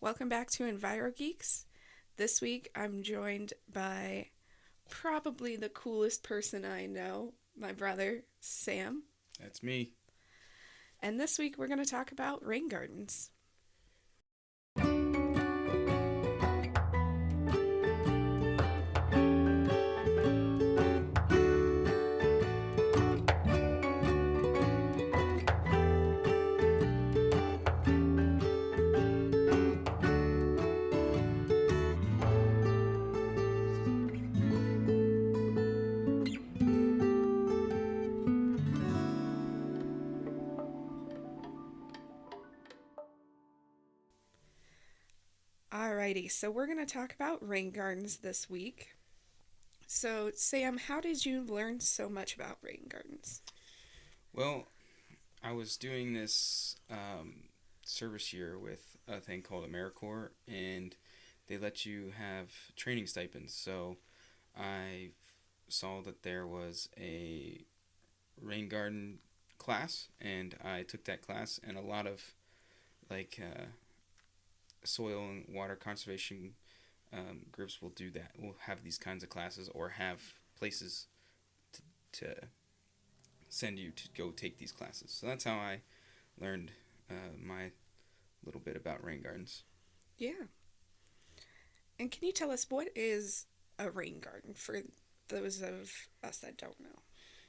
Welcome back to EnviroGeeks. This week I'm joined by probably the coolest person I know, my brother, Sam. That's me. And this week we're going to talk about rain gardens. Alrighty, so we're going to talk about rain gardens this week. So, Sam, how did you learn so much about rain gardens? Well, I was doing this service year with a thing called AmeriCorps, and they let you have training stipends. So I saw that there was a rain garden class, and I took that class, and a lot of like soil and water conservation groups will do that. Will have these kinds of classes or have places to send you to go take these classes. So that's how I learned my little bit about rain gardens. Yeah. And can you tell us what is a rain garden for those of us that don't know?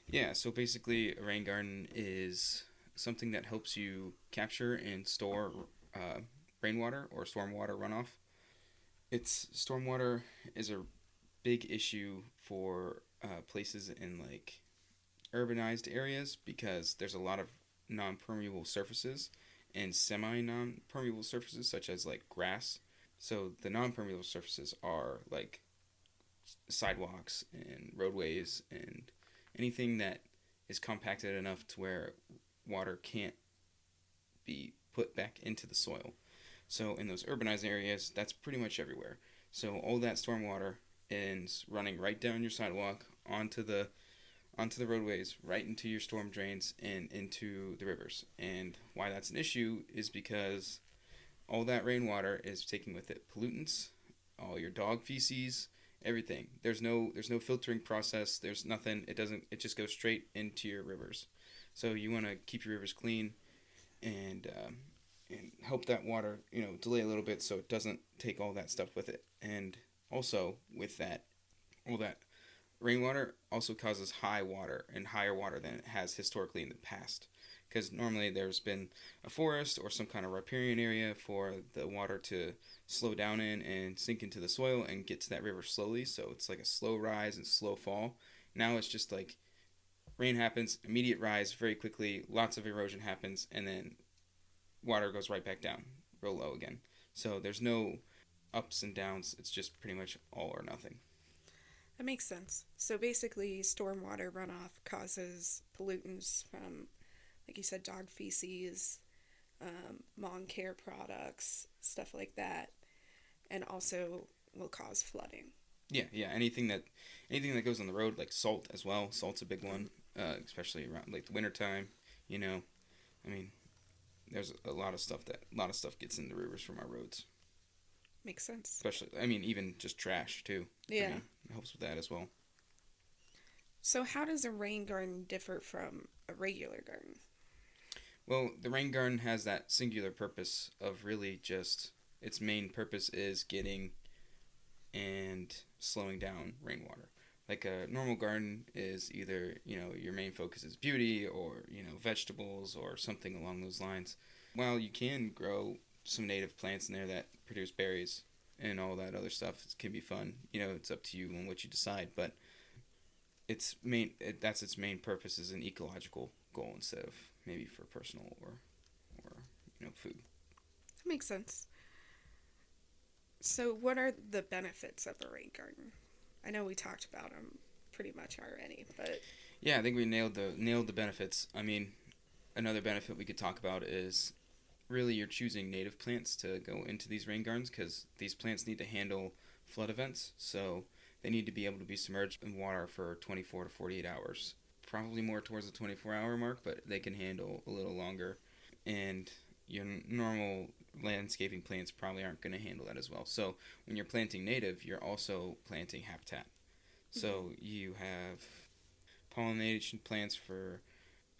Yeah, so basically, a rain garden is something that helps you capture and store uh, rainwater or stormwater runoff. It's stormwater is a big issue for places in like urbanized areas because there's a lot of non-permeable surfaces and semi-non-permeable surfaces such as like grass. So the non-permeable surfaces are like sidewalks and roadways and anything that is compacted enough to where water can't be put back into the soil. So in those urbanized areas, that's pretty much everywhere. So all that stormwater is running right down your sidewalk onto the roadways, right into your storm drains and into the rivers. And why that's an issue is because all that rainwater is taking with it pollutants, all your dog feces, everything. There's no filtering process. There's nothing. It just goes straight into your rivers. So you want to keep your rivers clean and help that water delay a little bit so it doesn't take all that stuff with it. And also with that, all that rainwater also causes high water and higher water than it has historically in the past. Because normally there's been a forest or some kind of riparian area for the water to slow down in and sink into the soil and get to that river slowly. So it's like a slow rise and slow fall. Now it's just like rain happens, immediate rise very quickly, lots of erosion happens, and then water goes right back down real low again. So there's no ups and downs. It's just pretty much all or nothing. That makes sense. So basically, stormwater runoff causes pollutants from, like you said, dog feces, lawn care products, stuff like that, and also will cause flooding. Yeah. Anything that goes on the road, like salt as well. Salt's a big one, especially around like the wintertime. You know, I mean, there's a lot of stuff gets in the rivers from our roads. Makes sense. Especially, I mean, even just trash too. I Yeah. mean, it helps with that as well. So, how does a rain garden differ from a regular garden? Well, the rain garden has that singular purpose of really just its main purpose is getting and slowing down rainwater. Like a normal garden is either, your main focus is beauty or, vegetables or something along those lines. While you can grow some native plants in there that produce berries and all that other stuff, it can be fun. It's up to you on what you decide, but that's its main purpose is an ecological goal instead of maybe for personal or food. That makes sense. So, what are the benefits of a rain garden? I know we talked about them pretty much already, but Yeah, I think we nailed the benefits. I mean, another benefit we could talk about is really you're choosing native plants to go into these rain gardens because these plants need to handle flood events, so they need to be able to be submerged in water for 24 to 48 hours. Probably more towards the 24-hour mark, but they can handle a little longer. And your normal landscaping plants probably aren't going to handle that as well. So when you're planting native, you're also planting habitat. So you have pollination plants for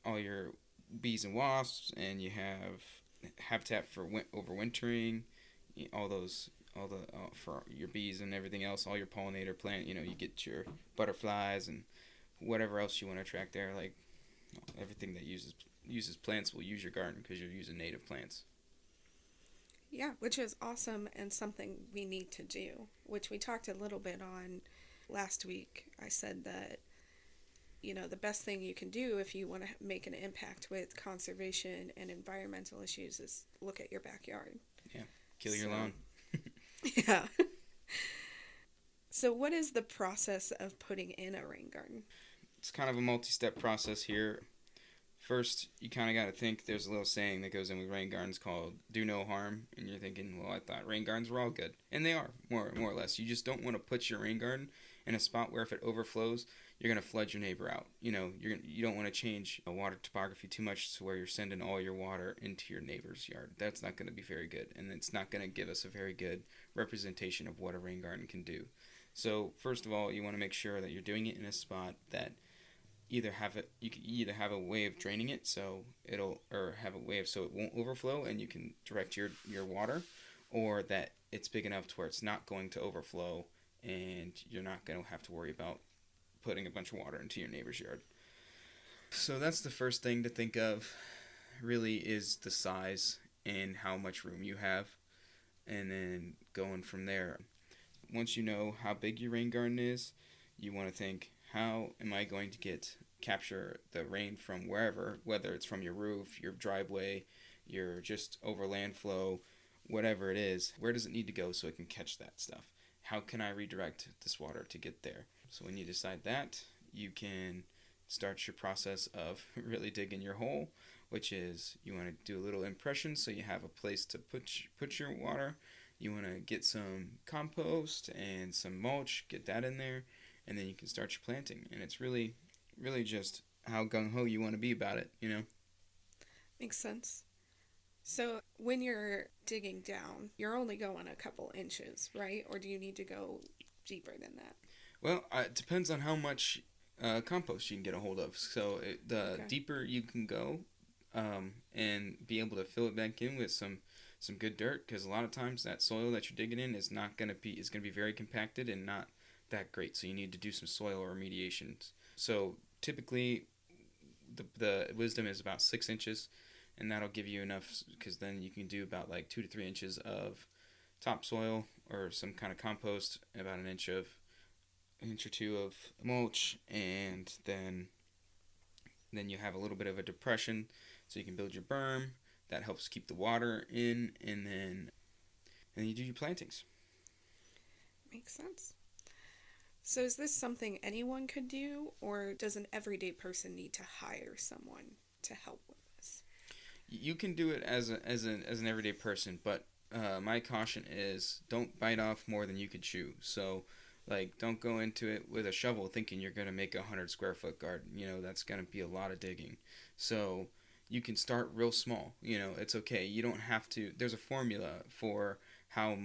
all your bees and wasps, and you have habitat for overwintering, all those, all the for your bees and everything else, all your pollinator plant. You get your butterflies and whatever else you want to attract there. Like everything that uses plants will use your garden because you're using native plants. Yeah, which is awesome and something we need to do, which we talked a little bit on last week. I said that, the best thing you can do if you want to make an impact with conservation and environmental issues is look at your backyard. Yeah, kill your lawn. Yeah. So what is the process of putting in a rain garden? It's kind of a multi-step process here. First, you kind of got to think there's a little saying that goes in with rain gardens called do no harm. And you're thinking, well, I thought rain gardens were all good. And they are, more or less. You just don't want to put your rain garden in a spot where if it overflows, you're going to flood your neighbor out. You don't want to change water topography too much to where you're sending all your water into your neighbor's yard. That's not going to be very good. And it's not going to give us a very good representation of what a rain garden can do. So first of all, you want to make sure that you're doing it in a spot that you can either have a way of draining it so it won't overflow and you can direct your water, or that it's big enough to where it's not going to overflow and you're not going to have to worry about putting a bunch of water into your neighbor's yard. So that's the first thing to think of, really, is the size and how much room you have, and then going from there. Once you know how big your rain garden is, you want to think, how am I going to capture the rain from wherever, whether it's from your roof, your driveway, your just overland flow, whatever it is, where does it need to go so it can catch that stuff? How can I redirect this water to get there? So when you decide that, you can start your process of really digging your hole, which is you want to do a little impression so you have a place to put your water. You want to get some compost and some mulch, get that in there, and then you can start your planting. And it's really, really just how gung-ho you want to be about it, Makes sense. So when you're digging down, you're only going a couple inches, right? Or do you need to go deeper than that? Well, it depends on how much compost you can get a hold of. So deeper you can go and be able to fill it back in with some good dirt, because a lot of times that soil that you're digging in is going to be very compacted and not that great. So you need to do some soil remediations. So typically the wisdom is about 6 inches, and that'll give you enough, because then you can do about like 2 to 3 inches of topsoil or some kind of compost, about an inch or two of mulch, and then you have a little bit of a depression so you can build your berm. That helps keep the water in, and then you do your plantings. Makes sense. So is this something anyone could do, or does an everyday person need to hire someone to help with this? You can do it as an everyday person, but my caution is don't bite off more than you can chew. So, don't go into it with a shovel thinking you're going to make a 100 square foot garden. That's going to be a lot of digging. So you can start real small. It's okay. You don't have to. There's a formula for how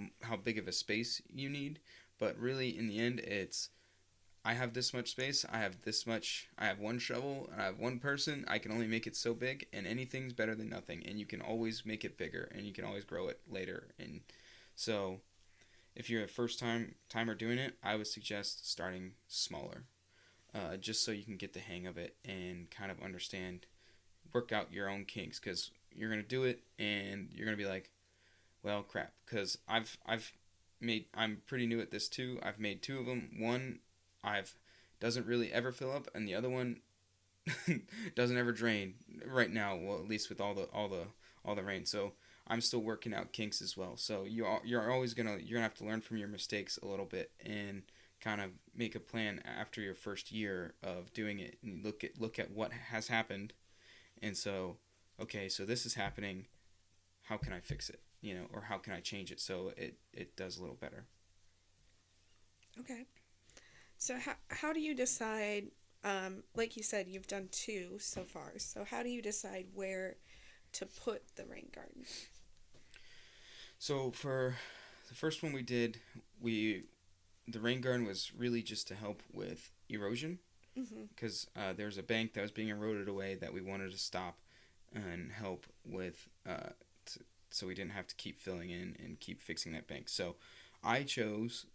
big of a space you need. But really, in the end, it's, I have this much space, I have one shovel, and I have one person, I can only make it so big, and anything's better than nothing, and you can always make it bigger, and you can always grow it later. And so, if you're a first-timer doing it, I would suggest starting smaller, just so you can get the hang of it and kind of work out your own kinks, because you're going to do it, and you're going to be like, well, crap, because I'm pretty new at this too. I've made 2 of them. One doesn't really ever fill up, and the other one doesn't ever drain right now. Well, at least with all the rain. So I'm still working out kinks as well. So you're always gonna have to learn from your mistakes a little bit and kind of make a plan after your first year of doing it, and look at what has happened, and so so this is happening. How can I fix it? Or how can I change it so it does a little better? Okay. So how do you decide, like you said, you've done 2 so far, so how do you decide where to put the rain garden? So for the first one we did, we the rain garden was really just to help with erosion Mm-hmm. because there's a bank that was being eroded away that we wanted to stop and help with so we didn't have to keep filling in and keep fixing that bank. So I chose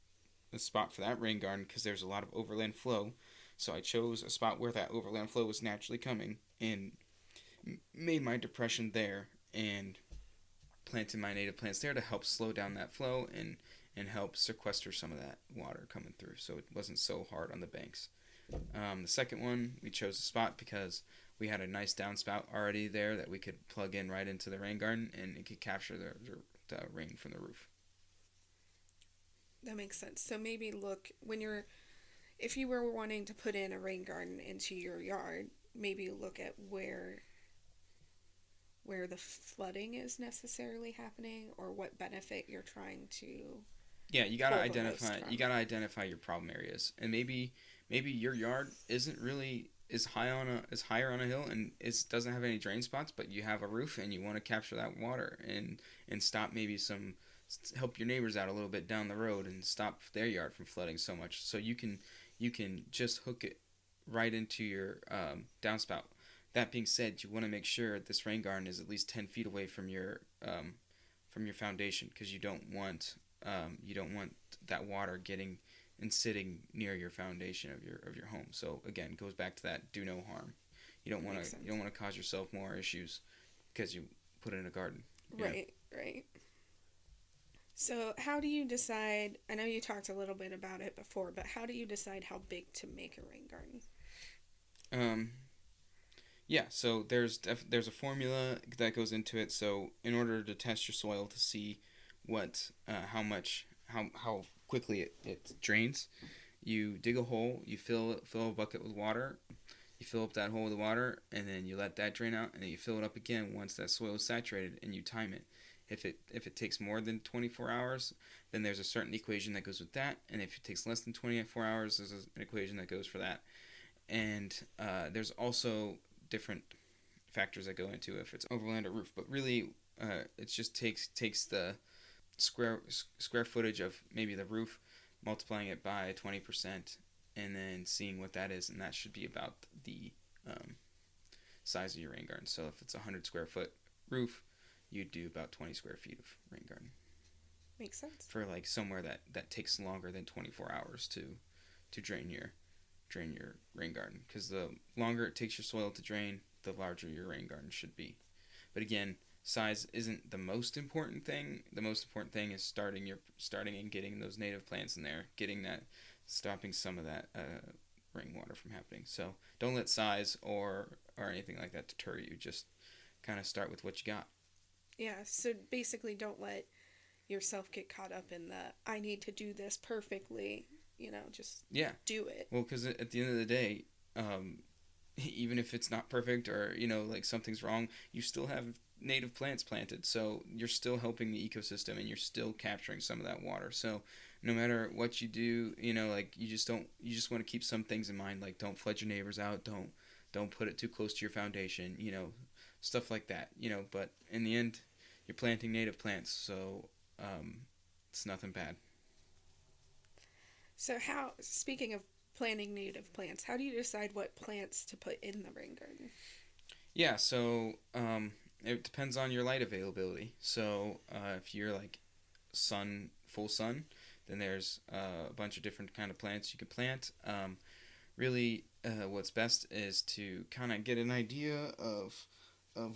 a spot for that rain garden because there's a lot of overland flow. So I chose a spot where that overland flow was naturally coming and made my depression there and planted my native plants there to help slow down that flow and help sequester some of that water coming through so it wasn't so hard on the banks. The second one, we chose a spot because we had a nice downspout already there that we could plug in right into the rain garden and it could capture the rain from the roof. That makes sense. So maybe look when you're if you were wanting to put in a rain garden into your yard, maybe look at where the flooding is necessarily happening or what benefit you're trying to Yeah, you gotta pull the most identify from. your problem areas, and maybe your yard isn't really is higher on a hill and it doesn't have any drain spots, but you have a roof and you want to capture that water and stop maybe some help your neighbors out a little bit down the road and stop their yard from flooding so much. So you can just hook it right into your downspout. That being said, you want to make sure this rain garden is at least 10 feet away from your foundation because you don't want that water getting and sitting near your foundation of your home. So again, it goes back to that do no harm. Makes sense. You don't want to cause yourself more issues because you put it in a garden. You know? Right, right. So, how do you decide? I know you talked a little bit about it before, but how do you decide how big to make a rain garden? Um, yeah. So there's a formula that goes into it. So in order to test your soil to see how much how quickly it drains, you dig a hole, you fill a bucket with water, you fill up that hole with water, and then you let that drain out, and then you fill it up again once that soil is saturated, and you time it. If it takes more than 24 hours, then there's a certain equation that goes with that, and if it takes less than 24 hours, there's an equation that goes for that. And there's also different factors that go into if it's overland or roof, but really, it just takes the square footage of maybe the roof, multiplying it by 20%, and then seeing what that is, and that should be about the um, size of your rain garden. So if it's a 100 square foot roof, you'd do about 20 square feet of rain garden Makes sense. for like somewhere that takes longer than 24 hours to drain your rain garden because the longer it takes your soil to drain, the larger your rain garden should be. But again, size isn't the most important thing. The most important thing is starting and getting those native plants in there, getting that, stopping some of that rainwater from happening. So don't let size or anything like that deter you. Just kind of start with what you got. Yeah, so basically, don't let yourself get caught up in the I need to do this perfectly. Just Yeah. do it. Well, because at the end of the day, even if it's not perfect or like something's wrong, you still have native plants planted, so you're still helping the ecosystem and you're still capturing some of that water. So no matter what you do, like you just want to keep some things in mind, like don't flood your neighbors out, don't put it too close to your foundation, stuff like that. But in the end, you're planting native plants, so it's nothing bad. So, speaking of planting native plants, how do you decide what plants to put in the rain garden? Yeah, so it depends on your light availability. So if you're like full sun, then there's a bunch of different kind of plants you can plant. Really, what's best is to kind of get an idea of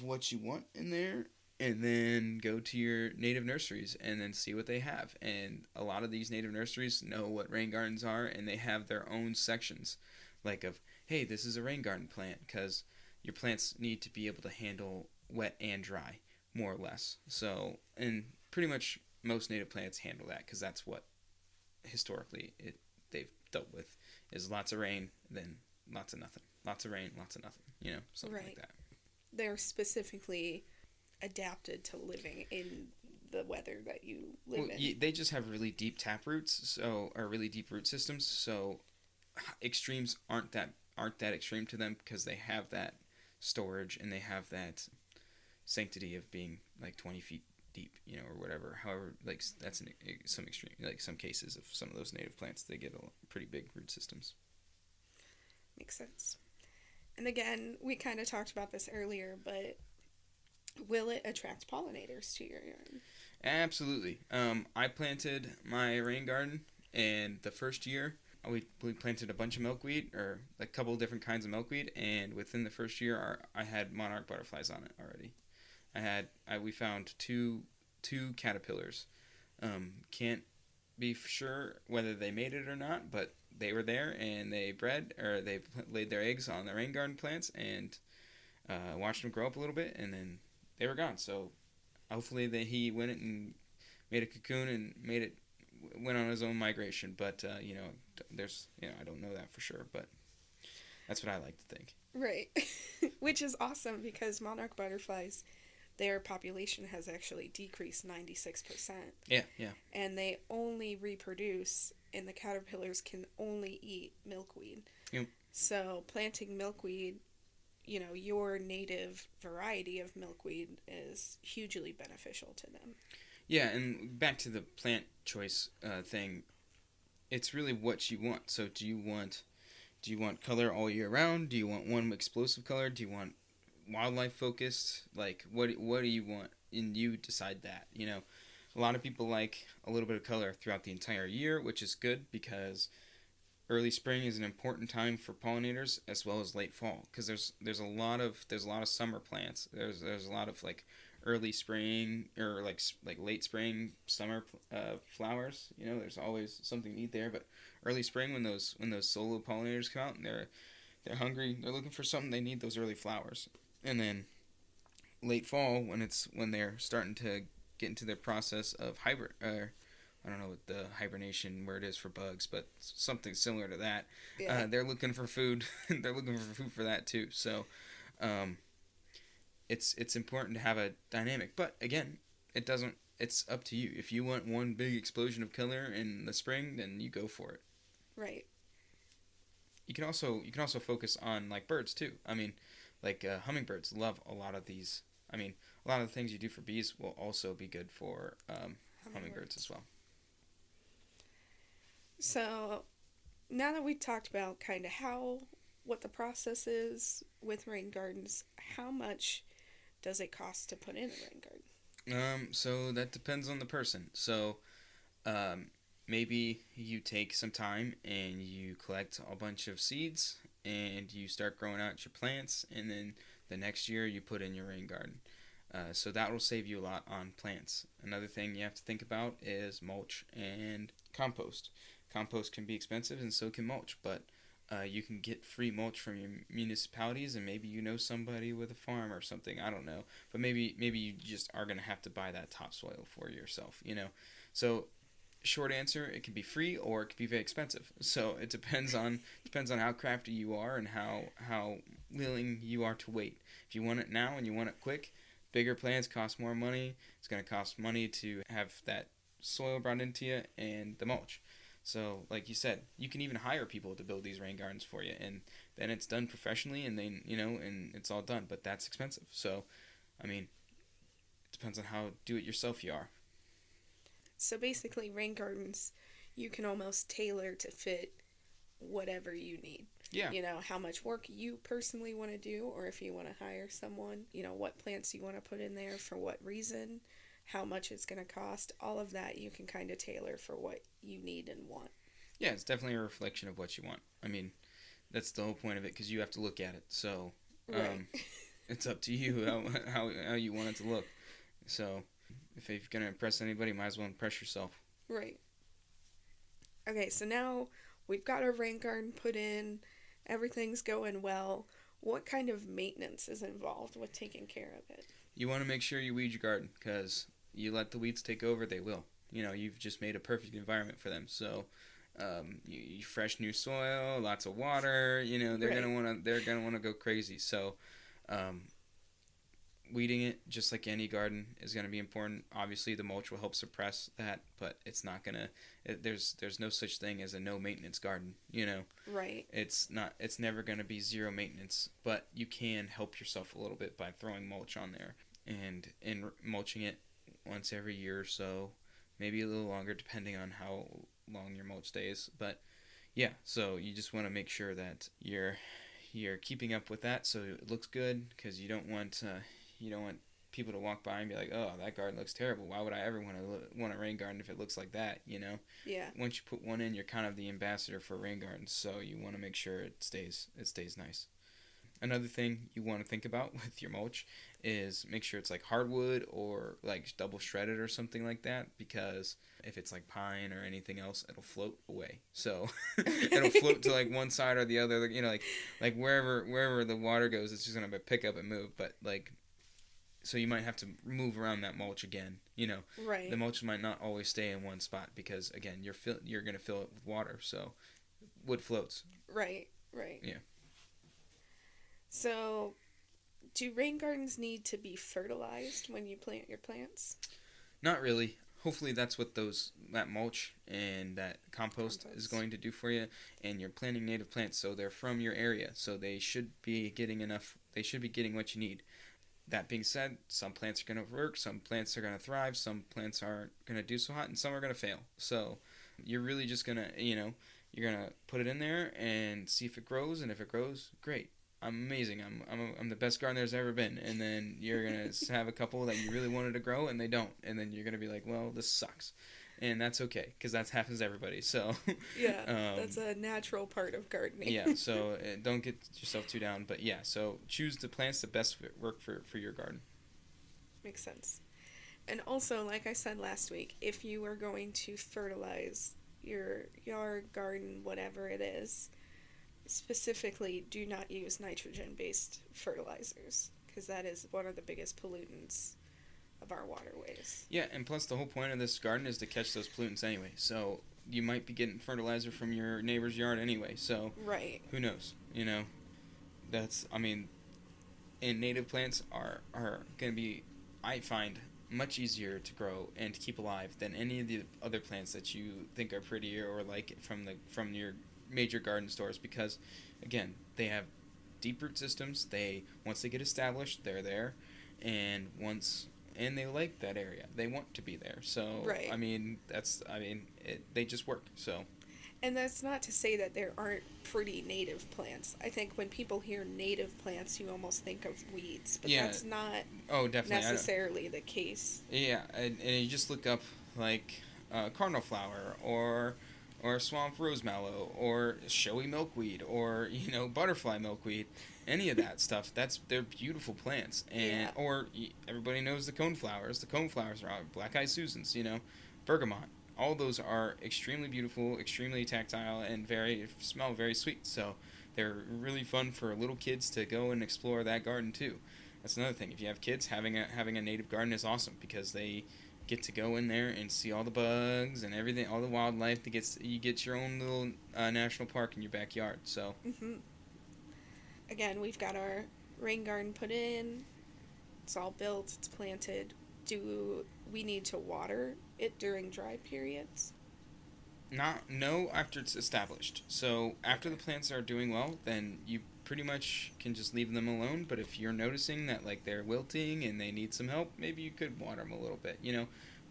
what you want in there, and then go to your native nurseries and then see what they have. And a lot of these native nurseries know what rain gardens are, and they have their own sections, like of hey, this is a rain garden plant because your plants need to be able to handle wet and dry, more or less. So, and pretty much most native plants handle that because that's what historically they've dealt with is lots of rain, then lots of nothing, lots of rain, lots of nothing, something like Right. that. They're specifically adapted to living in the weather that you live Well, in. they just have really deep tap roots, so or really deep root systems. So extremes aren't that extreme to them because they have that storage and they have that sanctity of being like 20 feet deep, or whatever. However, like that's some extreme, like some cases of some of those native plants, they get pretty big root systems. Makes sense. And again, we kind of talked about this earlier, but will it attract pollinators to your yard? Absolutely. I planted my rain garden, and the first year we planted a bunch of milkweed, or a couple of different kinds of milkweed, and within the first year, I had monarch butterflies on it already. We found two caterpillars. Can't be sure whether they made it or not, but they were there, and they laid their eggs on the rain garden plants, and watched them grow up a little bit, and then they were gone. So hopefully he went and made a cocoon and went on his own migration. But I don't know that for sure, but that's what I like to think. Right. Which is awesome, because monarch butterflies, their population has actually decreased 96%. Yeah. And they only reproduce, and the caterpillars can only eat milkweed. Yep. So planting milkweed, your native variety of milkweed, is hugely beneficial to them. Yeah, and back to the plant choice thing, it's really what you want. So do you want color all year round? Do you want one explosive color? Do you want wildlife focused? Like, what do you want? And you decide that. A lot of people like a little bit of color throughout the entire year, which is good, because early spring is an important time for pollinators, as well as late fall, because there's a lot of summer plants. There's a lot of like early spring, or like late spring, summer flowers. There's always something to eat there. But early spring, when those solo pollinators come out and they're hungry, they're looking for something, they need those early flowers. And then late fall, when they're starting to get into their process of hybrid, I don't know what the hibernation word is for bugs, but something similar to that. Yeah. They're looking for food. They're looking for food for that too. So it's important to have a dynamic. But again, it's up to you. If you want one big explosion of color in the spring, then you go for it. Right. You can also focus on like birds too. I mean, like hummingbirds love a lot of these. I mean, a lot of the things you do for bees will also be good for hummingbirds as well. So now that we talked about kind of what the process is with rain gardens, how much does it cost to put in a rain garden? So that depends on the person. So maybe you take some time and you collect a bunch of seeds and you start growing out your plants, and then the next year you put in your rain garden. So that will save you a lot on plants. Another thing you have to think about is mulch and compost. Compost can be expensive, and so can mulch, but you can get free mulch from your municipalities, and maybe somebody with a farm or something. I don't know, but maybe you just are gonna have to buy that topsoil for yourself. So short answer, it can be free or it can be very expensive. So it depends on how crafty you are and how willing you are to wait. If you want it now and you want it quick, bigger plants cost more money. It's gonna cost money to have that soil brought into you and the mulch. So, like you said, you can even hire people to build these rain gardens for you, and then it's done professionally, and then and it's all done. But that's expensive. So, I mean, it depends on how do-it-yourself you are. So basically, rain gardens, you can almost tailor to fit whatever you need. Yeah. How much work you personally want to do, or if you want to hire someone, what plants you want to put in there for what reason, how much it's going to cost, all of that you can kind of tailor for what you need and want. Yeah, it's definitely a reflection of what you want. I mean, that's the whole point of it, because you have to look at it. So right. It's up to you how you want it to look. So if you're going to impress anybody, might as well impress yourself. Right. Okay, so now we've got our rain garden put in. Everything's going well. What kind of maintenance is involved with taking care of it? You want to make sure you weed your garden, because you let the weeds take over, they will. You've just made a perfect environment for them. So you fresh new soil, lots of water. They're right. gonna want to go crazy. So weeding it, just like any garden, is going to be important. Obviously, the mulch will help suppress that, but it's not gonna. There's no such thing as a no maintenance garden. Right. It's never going to be zero maintenance, but you can help yourself a little bit by throwing mulch on there and mulching it once every year or so, maybe a little longer depending on how long your mulch stays. But yeah, so you just want to make sure that you're keeping up with that so it looks good, because you don't want people to walk by and be like, oh, that garden looks terrible. Why would I ever want a rain garden if it looks like that? Yeah. Once you put one in, you're kind of the ambassador for rain gardens, so you want to make sure it stays nice. Another thing you want to think about with your mulch is make sure it's like hardwood or like double shredded or something like that, because if it's like pine or anything else, it'll float away. So it'll float to like one side or the other, like wherever the water goes, it's just going to pick up and move. But like, so you might have to move around that mulch again. Right. The mulch might not always stay in one spot, because again, you're going to fill it with water. So wood floats. Right. Yeah. So, do rain gardens need to be fertilized when you plant your plants? Not really. Hopefully that's what that mulch and that compost is going to do for you. And you're planting native plants, so they're from your area, so they should be getting what you need. That being said, some plants are going to work, some plants are going to thrive, some plants aren't going to do so hot, and some are going to fail. So you're really just going to, you're going to put it in there and see if it grows, and if it grows, great. I'm amazing. I'm the best gardener there's ever been. And then you're going to have a couple that you really wanted to grow and they don't. And then you're going to be like, well, this sucks. And that's okay, because that happens to everybody. So yeah, that's a natural part of gardening. Yeah, so don't get yourself too down. But yeah, so choose the plants that best work for your garden. Makes sense. And also, like I said last week, if you are going to fertilize your yard, garden, whatever it is, specifically do not use nitrogen-based fertilizers, because that is one of the biggest pollutants of our waterways. Yeah, and plus the whole point of this garden is to catch those pollutants anyway. So you might be getting fertilizer from your neighbor's yard anyway. So right. Who knows? And native plants are going to be, I find, much easier to grow and to keep alive than any of the other plants that you think are prettier or like from your major garden stores, because again, they have deep root systems. Once they get established, they're there, and they like that area. They want to be there. So right. They just work. So. And that's not to say that there aren't pretty native plants. I think when people hear native plants, you almost think of weeds, but that's not necessarily the case. Yeah, and you just look up like cardinal flower or swamp rosemallow or showy milkweed or butterfly milkweed, any of that stuff. They're beautiful plants. And or everybody knows the coneflowers. The coneflowers are black-eyed Susans, bergamot. All those are extremely beautiful, extremely tactile, and smell very sweet. So they're really fun for little kids to go and explore that garden too. That's another thing. If you have kids, having a native garden is awesome, because they get to go in there and see all the bugs and everything, all the wildlife. You get your own little national park in your backyard. So. Mm-hmm. Again, we've got our rain garden put in. It's all built. It's planted. Do we need to water it during dry periods? No, after it's established. So after the plants are doing well, then you pretty much can just leave them alone. But if you're noticing that like they're wilting and they need some help, maybe you could water them a little bit.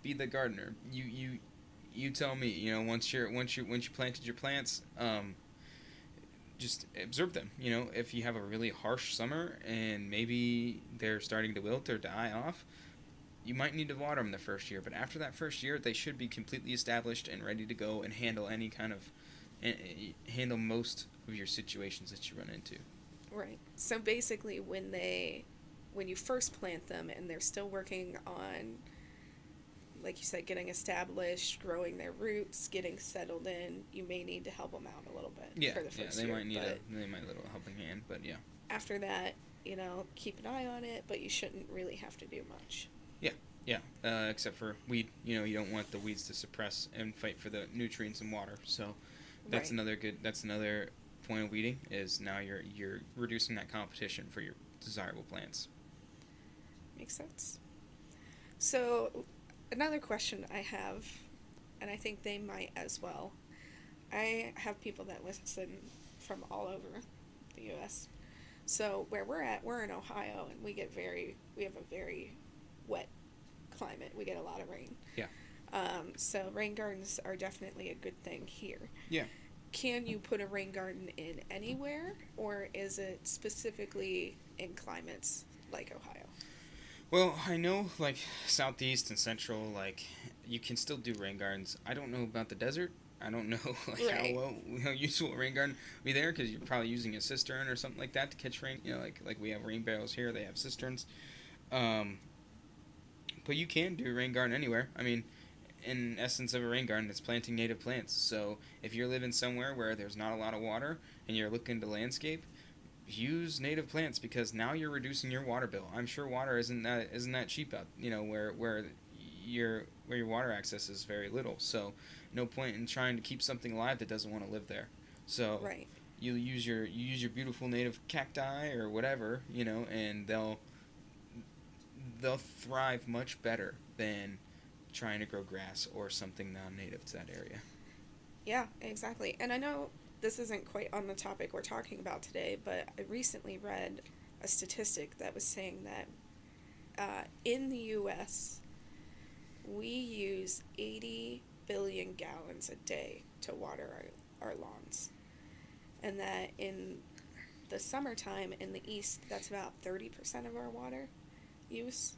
Be the gardener. You tell me. Once you planted your plants, just observe them. If you have a really harsh summer and maybe they're starting to wilt or die off, you might need to water them the first year. But after that first year, they should be completely established and ready to go and handle most of your situations that you run into. Right. So basically, when you first plant them and they're still working on, like you said, getting established, growing their roots, getting settled in, you may need to help them out a little bit for the first year. They might need a little helping hand, but yeah. After that, keep an eye on it, but you shouldn't really have to do much. Yeah, except for weed. You don't want the weeds to suppress and fight for the nutrients and water. So that's right. That's another point of weeding, is now you're reducing that competition for your desirable plants. Makes sense. So another question I have, and I think they might as well. I have people that listen from all over the U.S. So where we're at, we're in Ohio, and we have a very wet climate. We get a lot of rain. Yeah. So rain gardens are definitely a good thing here. Yeah. Can you put a rain garden in anywhere, or is it specifically in climates like Ohio? Well, I know like southeast and central, like you can still do rain gardens. I don't know about the desert. I don't know like Right. how useful a rain garden will be there because you're probably using a cistern or something like that to catch rain. You know, like we have rain barrels here, they have cisterns. Um, but you can do a rain garden anywhere. I mean, in essence of a rain garden, it's planting native plants. So if you're living somewhere where there's not a lot of water and you're looking to landscape, use native plants because now you're reducing your water bill. I'm sure water isn't that cheap out, where your water access is very little. So no point in trying to keep something alive that doesn't want to live there. So Right. you use your beautiful native cacti or whatever, and they'll thrive much better than trying to grow grass or something non-native to that area. Yeah, exactly. And I know this isn't quite on the topic we're talking about today, but I recently read a statistic that was saying that in the U.S., we use 80 billion gallons a day to water our lawns. And that in the summertime in the East, that's about 30% of our water use.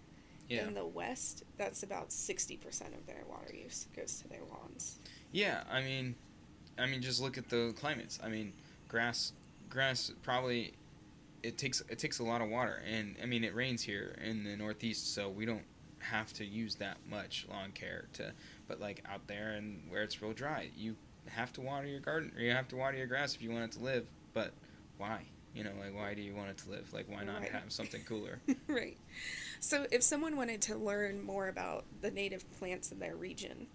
Yeah. In the West, that's about 60% of their water use goes to their lawns. Yeah, I mean, just look at the climates. I mean, grass probably it takes a lot of water, and I mean it rains here in the Northeast, so we don't have to use that much lawn care to. But like out there and where it's real dry, you have to water your garden or you have to water your grass if you want it to live. But why? Like why do you want it to live? Like why not Right. have something cooler? Right. So, if someone wanted to learn more about the native plants in their region,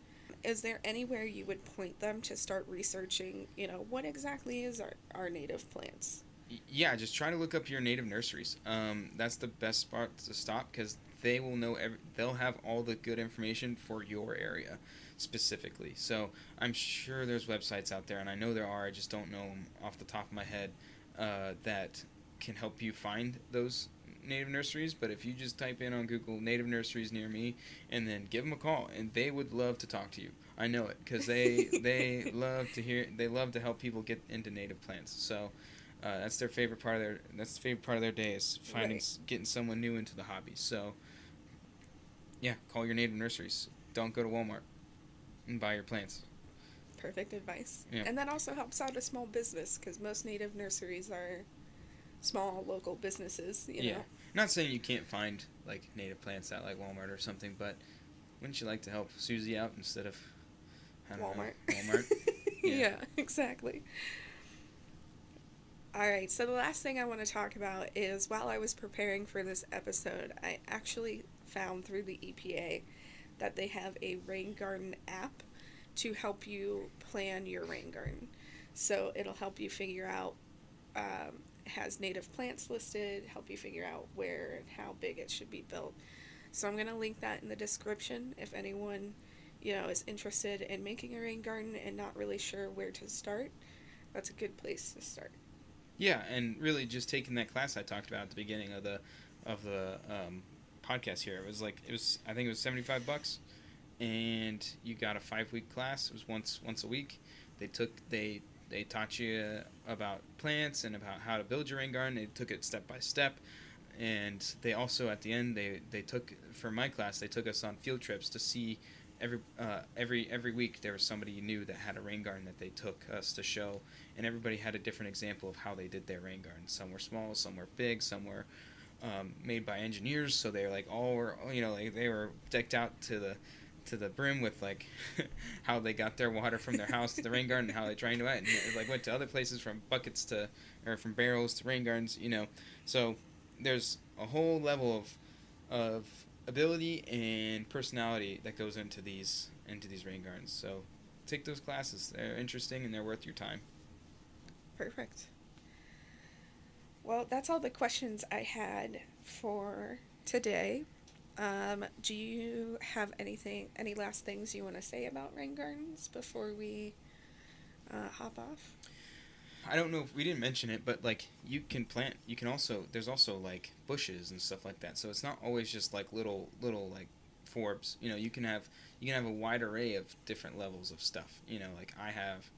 is there anywhere you would point them to start researching, what exactly is our native plants? Yeah, just try to look up your native nurseries. That's the best spot to stop because they will know. They'll have all the good information for your area specifically. So I'm sure there's websites out there, and I know there are. I just don't know them off the top of my head that can help you find those native nurseries. But if you just type in on Google native nurseries near me, and then give them a call, and they would love to talk to you. I know it because they love to hear. They love to help people get into native plants. So. That's the favorite part of their day is finding Right. getting someone new into the hobby. So, yeah, call your native nurseries. Don't go to Walmart and buy your plants. Perfect advice. Yeah. And that also helps out a small business because most native nurseries are small local businesses, Yeah. Not saying you can't find like native plants at like Walmart or something, but wouldn't you like to help Susie out instead of I don't Walmart. know, Walmart? Yeah, exactly. All right, so the last thing I want to talk about is while I was preparing for this episode, I actually found through the EPA that they have a rain garden app to help you plan your rain garden. So it'll help you figure out, has native plants listed, help you figure out where and how big it should be built. So I'm going to link that in the description if anyone, is interested in making a rain garden and not really sure where to start. That's a good place to start. Yeah, and really just taking that class I talked about at the beginning of the podcast here. I think it was $75, and you got a 5-week class. It was once a week. They taught you about plants and about how to build your rain garden. They took it step by step, and they also at the end they took for my class they took us on field trips to see. Every week there was somebody new that had a rain garden that they took us to show, and everybody had a different example of how they did their rain garden. Some were small, some were big, some were made by engineers, so they were like all were like they were decked out to the brim with like how they got their water from their house to the rain garden and how they drained it, and it like went to other places from buckets to or from barrels to rain gardens. So there's a whole level of ability and personality that goes into these rain gardens. So take those classes. They're interesting and they're worth your time. Perfect. Well, that's all the questions I had for today. Do you have any last things you want to say about rain gardens before we hop off? I don't know if we didn't mention it, but like you can there's also like bushes and stuff like that. So it's not always just like little like Forbes. You can have a wide array of different levels of stuff. Like I have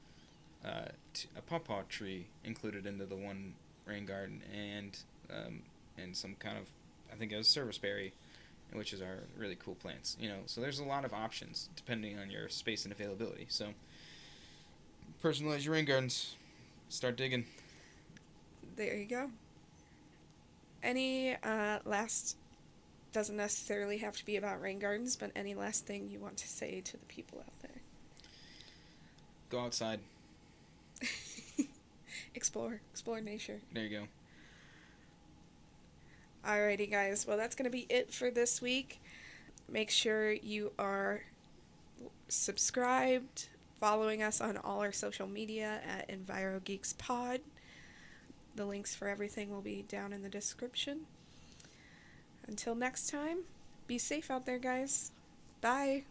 a pawpaw tree included into the one rain garden, and some kind of, I think it was serviceberry, which is our really cool plants. So there's a lot of options depending on your space and availability. So personalize your rain gardens. Start digging. There you go. Any last, doesn't necessarily have to be about rain gardens, but any last thing you want to say to the people out there? Go outside. Explore nature. There you go. Alrighty, guys. Well, that's going to be it for this week. Make sure you are subscribed, following us on all our social media at EnviroGeeksPod. The links for everything will be down in the description. Until next time, be safe out there, guys. Bye.